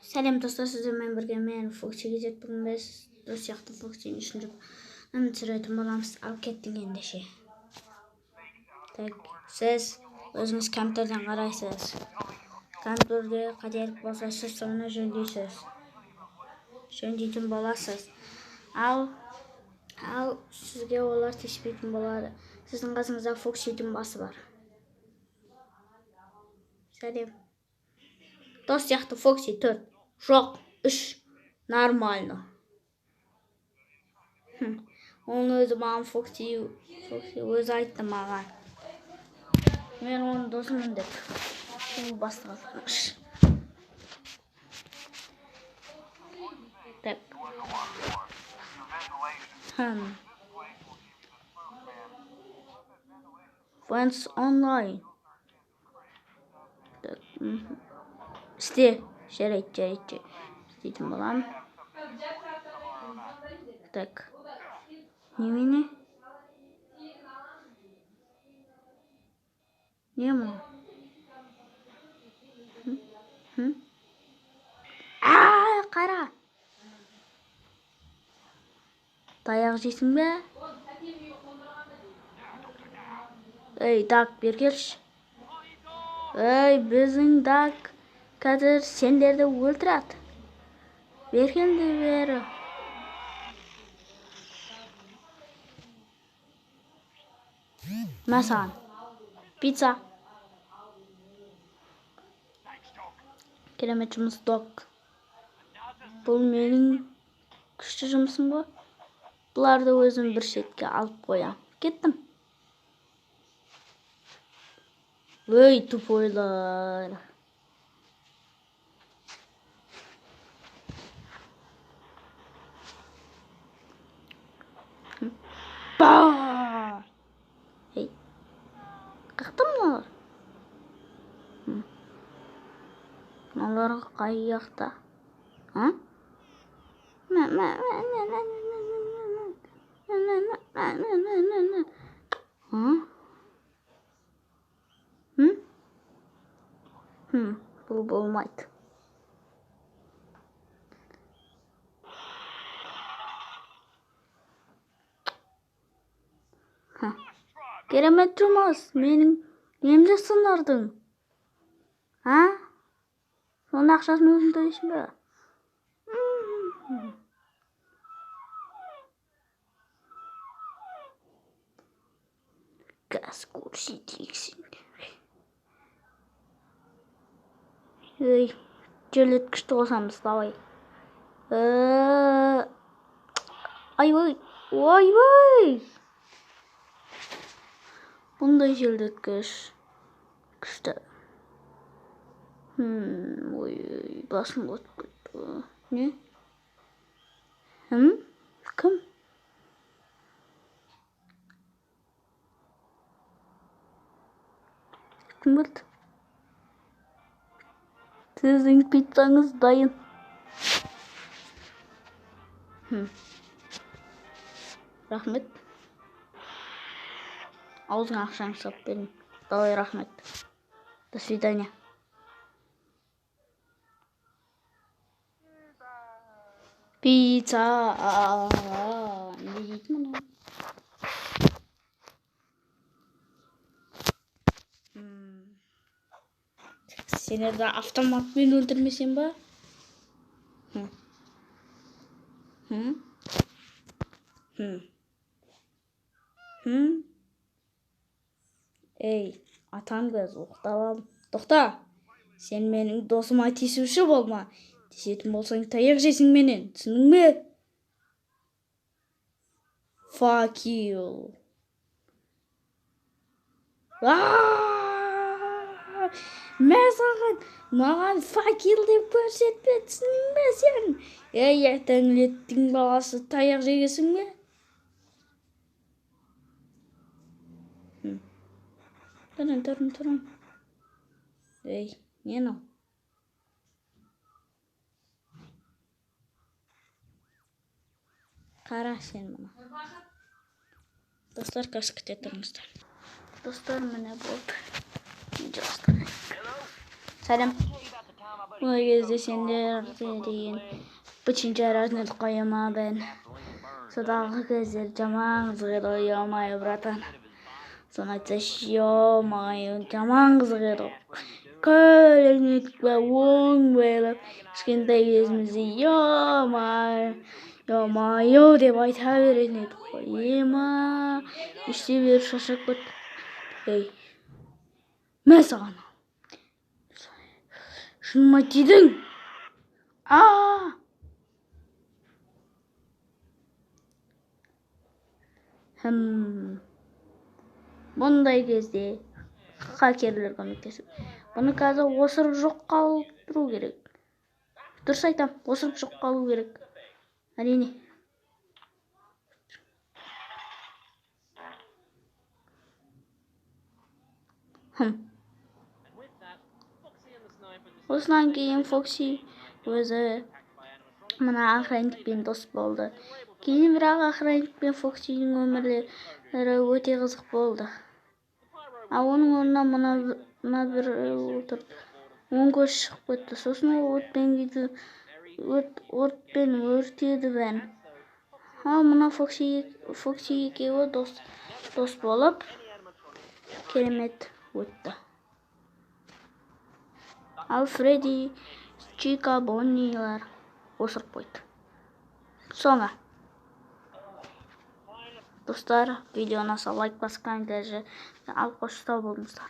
Сәлем достар, сіздермен бірге мен Фоксиге жетпін біз. Дос сияқты Фоксидің ішін жүріп, түсіретін боламыз. Алып кеттің ендеше. Так, сіз өзіңіз компьютерден қарайсыз. Компьютерде қателік болса, сіз соны жөндейсіз. Жөндейтін боласыз. Ал сізге олар тиіспейтін болады. Сіздің қасыңызда Фоксидің басы бар. Сәлем. Дос сияқты Фокси 4. Жоқ, 3. Нормально. Оның өзі маған Фокси өзі айтты маған. Мен оның досымын деп. Ол бастыға сағыныш. Так. Friends online. Так. İşte жарайды. İstейтін болам. Так. Немене? Не мұны? Қара. Таяқ жейсің бе? Ей, Дак, бер келші. Ей, біздің Дак қазір сендерді өлтіреді. Бергенде бері. Мәсан. Пицца. Керемет жұмыс, Док. Бұл менің күшті жұмысым ғой. Бұларды өзім бір шетке алып қоям. Кеттім. Өй, тупойлар. Ба! Ей, қақтым олар? Олар қай жақта? Бұл болмайды. Керемет жұмыс, менің немде сынардың. Соның ақшасын өзің төлейсің бе? Газ көрсетейіксің. Ей, желеткішті қосамыз, давай. Ой. Бұндай желдеткіш күшті. Ой, басым өтіп кетті. Не? Кім? Кім білді? Сіздің пиццаңыз дайын. Рахмет. Аузыңа ақшаңды салып берейін. Давай, рахмет. До свидания. Пицца. Не дейтін мұны? Сендерді автоматпен өлтірмесем ба? Ей, атан қыз, оқталам. Тоқта, сен менің досыма тиісуші болма. Тиісетін болсаң таяқ жейсің менен, түсінің бе? Fuck you. Маған fuck you деп көрсетпе, түсінің бе сен? Ей, әтәңлеттің баласы, таяқ жегесің бе? Тұрын. Ей, не нау? Қара сен мұны. Достар, қазір күте тұрыңыздар. Достар, міне болды. Сәлем. Бұл кезде сендер деген бычынча разnet қояма бен. Содағы кездер жаман қызық еді, ё-моё, братан. Соны айтсаш, ё-моё, жаман қызық еді. Көлеңет бе, оң беліп, кішкентай кезімізде ё-моё деп айта беретін едік қой. Ема, іште беріп шаршап кеттік. Ей, мә саған. Шыныма тидің. Бұндай кезде хакерлер көмектесіп. Бұны қазір осырып жоқ қалдыру керек. Дұрыс айтам, осырып жоқ қалу керек. Әрине. Осынан кейін Фокси өзі мына охранникпен дос болды. Кейін бірақ охранник пен Фоксидің өмірлері өте қызық болды. Оның орнына мына бір отырып, оң көз шығып кетті. Сосын отпен өртеді бән. Мына Фокси екеуі дос болып, керемет өтті. Ал Фредди, Чика, Боннилар осырып қойды. Соңы. Достар, видеоны лайк басып, комментарий алып қоштау болыңыздар.